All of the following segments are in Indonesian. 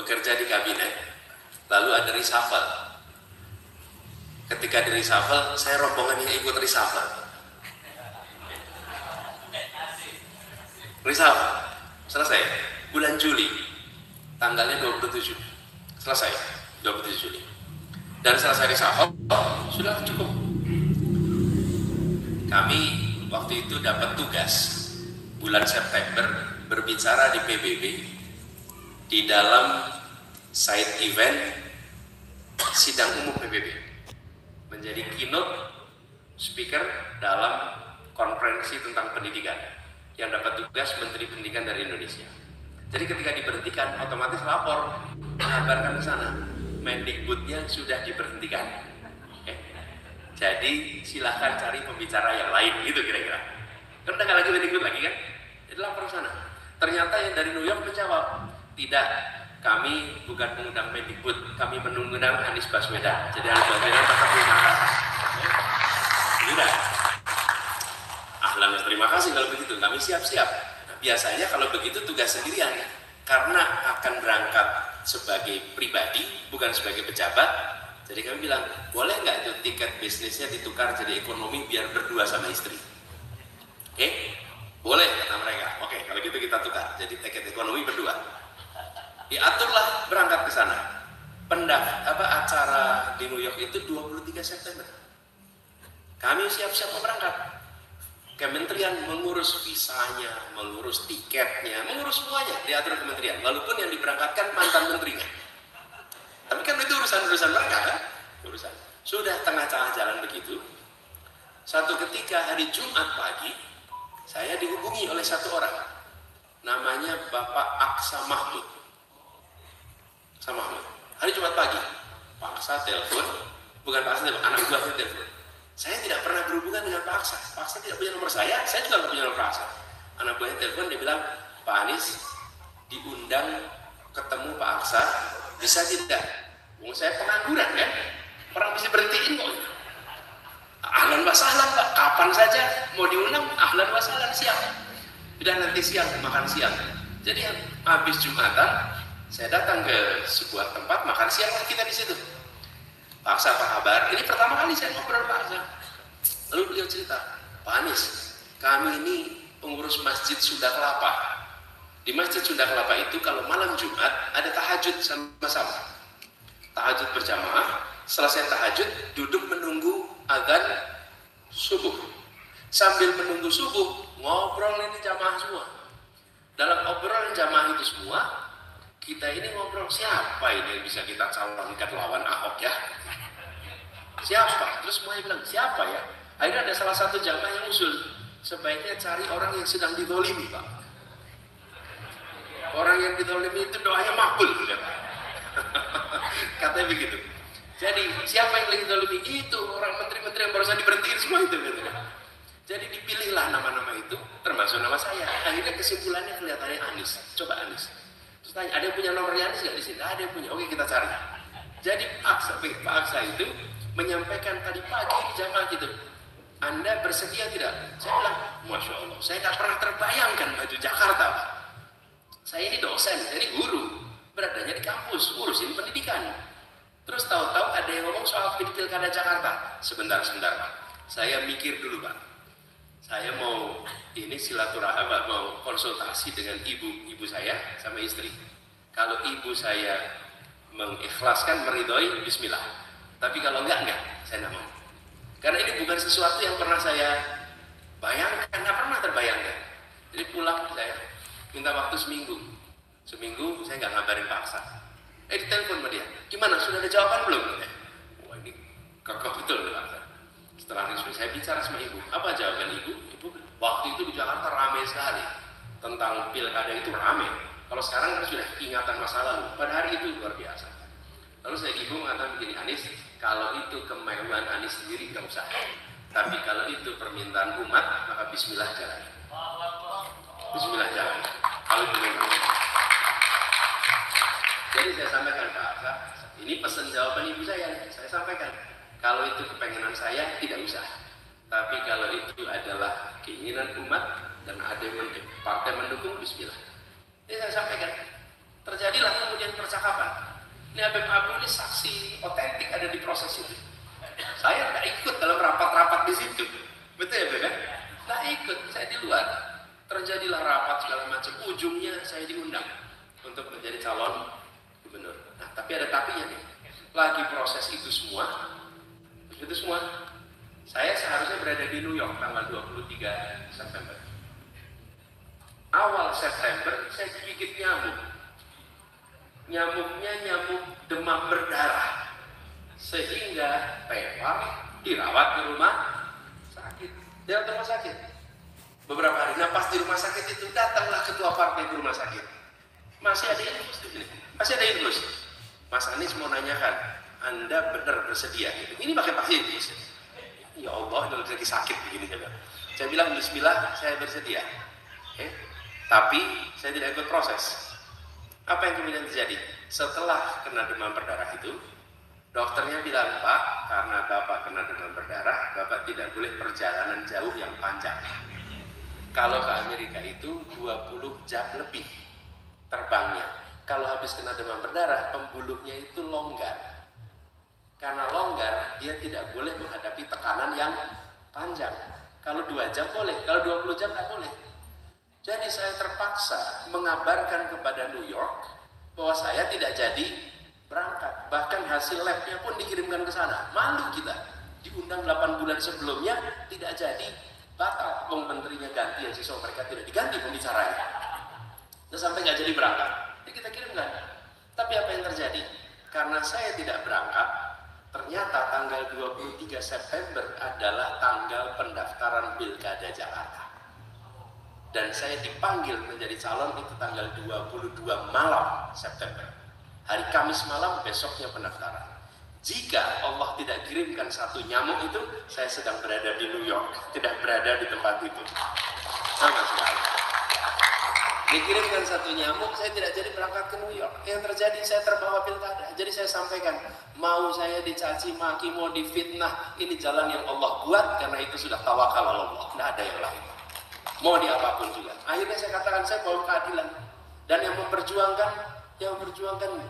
bekerja di kabinet, lalu ada reshuffle. Ketika di reshuffle, saya rombongan yang ikut reshuffle. Reshuffle selesai bulan Juli, tanggalnya 27, selesai 27 Juli, dan selesai reshuffle sudah cukup. Kami waktu itu dapat tugas bulan September berbicara di PBB di dalam side event sidang umum PBB, menjadi keynote speaker dalam konferensi tentang pendidikan yang dapat tugas Menteri Pendidikan dari Indonesia. Jadi ketika diberhentikan, otomatis lapor mengabarkan ke sana, Mendikbudnya sudah diberhentikan. Jadi silahkan cari pembicara yang lain, gitu kira-kira. Karena nggak lagi Mendikbud lagi kan? Jadi lapor ke sana. Ternyata yang dari New York menjawab, tidak, kami bukan mengundang Mendikbud, kami mengundang Anies Baswedan. Jadi Anies Baswedan tetap diundang. Tidak. Ahlan, terima kasih kalau begitu, kami siap-siap. Nah, biasanya kalau begitu tugas sendirian, karena akan berangkat sebagai pribadi, bukan sebagai pejabat. Jadi kami bilang, boleh nggak itu tiket bisnisnya ditukar jadi ekonomi biar berdua sama istri? Boleh kata mereka. Oke, kalau gitu kita tukar jadi tiket ekonomi berdua. Diaturlah berangkat ke sana. Acara di New York itu 23 September. Kami siap-siap mau berangkat. Kementerian mengurus visanya, mengurus tiketnya, mengurus semuanya, diatur kementerian. Walaupun yang diberangkatkan mantan menterinya. Tapi kan itu urusan-urusan mereka kan? Urusan. Sudah tengah jalan begitu. Satu ketika hari Jumat pagi, saya dihubungi oleh satu orang. Namanya Bapak Aksa Mahmud. Aksa Mahmud. Hari Jumat pagi, Pak Aksa telepon, bukan Pak Aksa telepon, anak buahnya telepon. Saya tidak pernah berhubungan dengan Pak Aksa. Pak Aksa tidak punya nomor saya juga tidak punya nomor Pak Aksa. Anak buahnya telepon, dia bilang, Pak Anies diundang ketemu Pak Aksa, bisa tidak? Saya pengangguran kan? Orang bisa berhentiin kok. Ahlan wa sahlan Pak, kapan saja mau diundang, ahlan wa sahlan, siang. Udah nanti siang, makan siang. Jadi habis Jumatan, saya datang ke sebuah tempat makan siang kita di situ. Pak Aksa, apa kabar? Ini pertama kali saya ngobrol Pak Aksa. Lalu beliau cerita, Pak Anies, kami ini pengurus Masjid Sunda Kelapa. Di Masjid Sunda Kelapa itu kalau malam Jumat ada tahajud sama-sama. Tahajud berjamaah, selesai tahajud duduk menunggu azan subuh. Sambil menunggu subuh, ngobrol ini jamaah semua. Dalam obrolan jamaah itu semua, kita ini ngobrol, siapa ini yang bisa kita calonkan lawan Ahok ya? Siapa? Terus semuanya bilang, siapa ya? Akhirnya ada salah satu jamaah yang usul, sebaiknya cari orang yang sedang didolimi Pak. Orang yang didolimi itu doanya makbul. Katanya begitu. Jadi siapa yang lagi didolimi? Itu orang menteri-menteri yang barusan diberhentiin semua itu. Jadi dipilihlah nama-nama itu, termasuk nama saya. Akhirnya kesimpulannya kelihatannya Anies. Coba Anies. Terus tanya, ada yang punya nomornya Anies nggak di sini? Ada yang punya. Oke, kita cari. Jadi Pak Aksa itu menyampaikan tadi pagi di jamaah gitu. Anda bersedia tidak? Saya bilang, Masya Allah, saya tak pernah terbayangkan maju Jakarta Pak. Saya ini dosen, saya ini guru, beradanya di kampus, urusin pendidikan. Terus tahu-tahu ada yang ngomong soal pilkada Jakarta. Sebentar Pak. Saya mikir dulu Pak. Saya mau ini silaturahmi, mau konsultasi dengan ibu saya sama istri. Kalau ibu saya mengikhlaskan, meridhoi, bismillah. Tapi kalau enggak, saya enggak mau. Karena ini bukan sesuatu yang pernah saya bayangkan, enggak pernah terbayangkan. Jadi pulang saya minta waktu seminggu saya enggak ngabarin Pak Aksa. Ditelepon sama dia, gimana, sudah ada jawaban belum? Wah ini kokoh betul Pak Aksa. Setelah itu saya bicara sama ibu, apa jawaban ibu? Ibu, waktu itu di Jakarta ramai sekali. Tentang pilkada itu ramai. Kalau sekarang sudah ingatan masa lalu, pada hari itu luar biasa. Lalu ibu mengatakan begini, Anies, kalau itu kemewahan Anies sendiri nggak usah. Tapi kalau itu permintaan umat, maka bismillah jalan. Bismillah jalan. Kalau itu memang. Jadi saya sampaikan Pak Aksa, ini pesan jawaban ibu saya sampaikan. Kalau itu kepengenan saya, tidak usah. Tapi kalau itu adalah keinginan umat dan ada partai mendukung, bismillah. Jadi saya sampaikan. Terjadilah kemudian percakapan. Ini Habib Abu ini saksi otentik ada di proses itu. Saya nggak ikut dalam rapat-rapat di situ, betul ya Beb? Nggak ikut, saya di luar. Terjadilah rapat segala macam. Ujungnya saya diundang untuk menjadi calon gubernur. Nah, tapi ada tapinya nih. Lagi proses itu semua, saya seharusnya berada di New York tanggal 23 September. Awal September saya digigit nyamuk. Nyamuknya nyamuk demam berdarah, sehingga tewar dirawat di rumah sakit. Dia ke rumah sakit beberapa hari. Nah, pas di rumah sakit itu datanglah ketua partai di rumah sakit. Masih ada infus di sini. Masih ada infus. Mas Anies mau nanyakan, Anda benar bersedia? Ini pakai infus. Ya Allah, ini lagi sakit begini. Saya bilang Bismillah, saya bersedia. Tapi saya tidak ikut proses. Apa yang kemudian terjadi? Setelah kena demam berdarah itu, dokternya bilang, Pak, karena Bapak kena demam berdarah, Bapak tidak boleh perjalanan jauh yang panjang. Kalau ke Amerika itu 20 jam lebih terbangnya. Kalau habis kena demam berdarah, pembuluhnya itu longgar. Karena longgar, dia tidak boleh menghadapi tekanan yang panjang. Kalau 2 jam boleh, kalau 20 jam tidak boleh. Jadi saya terpaksa mengabarkan kepada New York bahwa saya tidak jadi berangkat. Bahkan hasil labnya pun dikirimkan ke sana. Malu kita. Diundang 8 bulan sebelumnya, tidak jadi, batal. Menterinya ganti, yang siswa mereka tidak diganti pembicaranya. Dan sampai nggak jadi berangkat. Jadi kita kirimkan. Tapi apa yang terjadi? Karena saya tidak berangkat, ternyata tanggal 23 September adalah tanggal pendaftaran Pilkada Jakarta. Dan saya dipanggil menjadi calon itu tanggal 22 malam September. Hari Kamis malam, besoknya pendaftaran. Jika Allah tidak kirimkan satu nyamuk itu, saya sedang berada di New York, tidak berada di tempat itu. Sama sekali. Dikirimkan satu nyamuk, saya tidak jadi berangkat ke New York. Yang terjadi, saya terbawa pilkada. Jadi saya sampaikan, mau saya dicaci maki, mau difitnah, ini jalan yang Allah buat, karena itu sudah tawakal Allah. Tidak ada yang lain. Mau di apapun juga. Akhirnya saya katakan, saya bawa keadilan. Dan yang memperjuangkan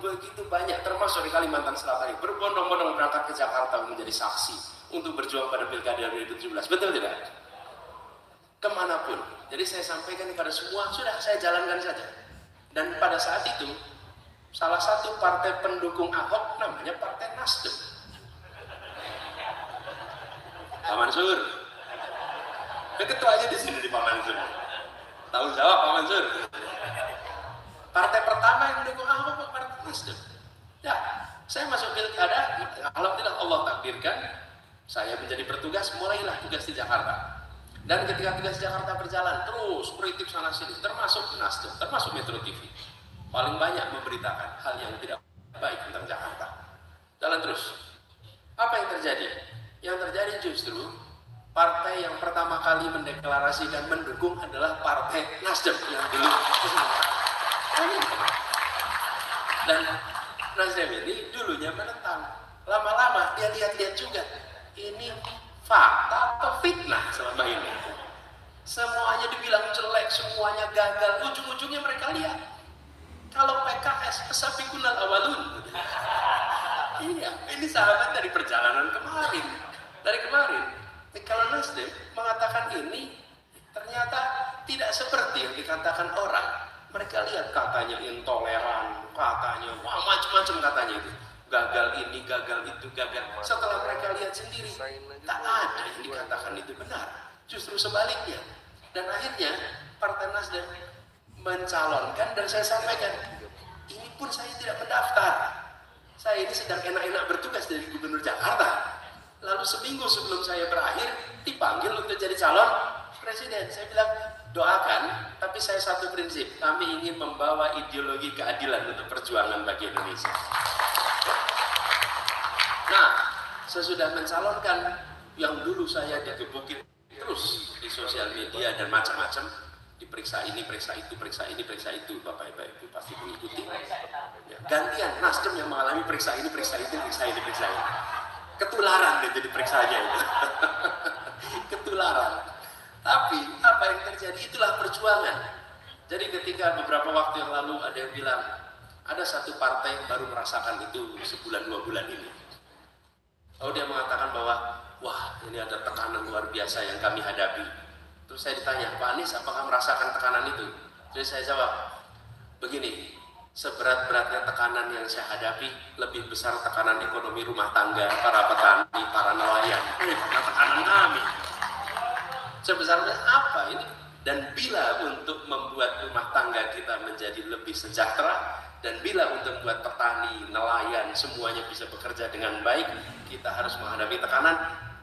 begitu banyak, termasuk di Kalimantan Selatan ini, berbondong-bondong berangkat ke Jakarta menjadi saksi untuk berjuang pada Pilkada 2017. Betul tidak? Kemanapun. Jadi saya sampaikan kepada semua, sudah saya jalankan saja. Dan pada saat itu, salah satu partai pendukung Ahok namanya Partai Nasdem. Pak Mansur. Ketuanya di sini di Pak Mansur. Tahu jawab Pak Mansur. Partai pertama yang mendukung Ahok Partai Nasdem. Ya, saya masuk pilkada, alhamdulillah Allah takdirkan saya menjadi bertugas, mulailah tugas di Jakarta. Dan ketika tugas Jakarta berjalan terus kritik sana sini, termasuk Nasdem, termasuk Metro TV, paling banyak memberitakan hal yang tidak baik tentang Jakarta. Jalan terus. Apa yang terjadi? Yang terjadi justru partai yang pertama kali mendeklarasikan mendukung adalah Partai Nasdem yang dulu. Dan Nasdem ini dulunya menentang. Lama-lama dia lihat-lihat juga, ini fakta atau fitnah selama ini. Semuanya dibilang jelek, semuanya gagal. Ujung-ujungnya mereka lihat, kalau PKS kesabikunal awalun. Iya, ini sahabat dari perjalanan kemarin. Dari kemarin. Kalau Nasdem mengatakan ini, ternyata tidak seperti yang dikatakan orang. Mereka lihat katanya intoleran, katanya wah macam-macam katanya itu. Gagal ini, gagal itu, gagal. Setelah mereka lihat sendiri, tak ada yang dikatakan itu benar. Justru sebaliknya. Dan akhirnya Partai Nasdem mencalonkan, dan saya sampaikan, ini pun saya tidak mendaftar. Saya ini sedang enak-enak bertugas dari Gubernur Jakarta. Lalu seminggu sebelum saya berakhir, dipanggil untuk jadi calon presiden. Saya bilang, doakan, tapi saya satu prinsip, kami ingin membawa ideologi keadilan untuk perjuangan bagi Indonesia. Nah, sesudah mencalonkan, yang dulu saya digebukin terus di sosial media dan macam-macam, diperiksa ini, periksa itu, periksa ini, periksa itu, Bapak Ibu pasti mengikuti. Ya, gantian Nasdem yang mengalami periksa ini, periksa itu, periksa ini, periksa ini. Ketularan dia jadi periksanya itu. Ketularan. Tapi apa yang terjadi, itulah perjuangan. Jadi ketika beberapa waktu yang lalu ada yang bilang, Ada satu partai yang baru merasakan itu sebulan 2 bulan ini. Lalu dia mengatakan bahwa, wah ini ada tekanan luar biasa yang kami hadapi. Terus saya ditanya, Pak Anies apakah merasakan tekanan itu? Terus saya jawab, begini, seberat-beratnya tekanan yang saya hadapi, lebih besar tekanan ekonomi rumah tangga, para petani, para nelayan. Karena tekanan kami. Sebesar apa ini? Dan bila untuk membuat rumah tangga kita menjadi lebih sejahtera, dan bila untuk membuat petani, nelayan, semuanya bisa bekerja dengan baik, kita harus menghadapi tekanan.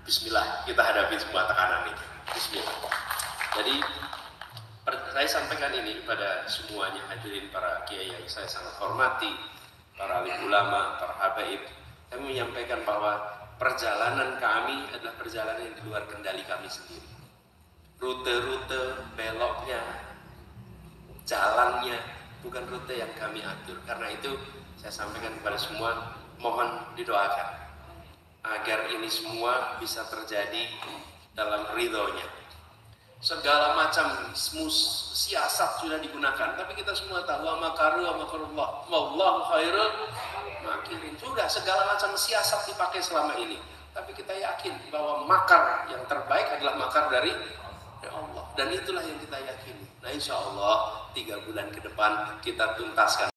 Bismillah, kita hadapi semua tekanan itu. Bismillah. Jadi, saya sampaikan ini kepada semuanya hadirin para kiai yang saya sangat hormati, para alim ulama, para habaib. Kami menyampaikan bahwa perjalanan kami adalah perjalanan yang di luar kendali kami sendiri. Rute-rute, beloknya, jalannya, bukan rute yang kami atur. Karena itu saya sampaikan kepada semua, mohon didoakan agar ini semua bisa terjadi dalam ridhonya. Segala macam siasat sudah digunakan, tapi kita semua tahu makaru wa makarullah, wallahu khairul makirin. Sudah segala macam siasat dipakai selama ini, tapi kita yakin bahwa makar yang terbaik adalah makar dari Allah, dan itulah yang kita yakini. Nah, insya Allah 3 bulan ke depan kita tuntaskan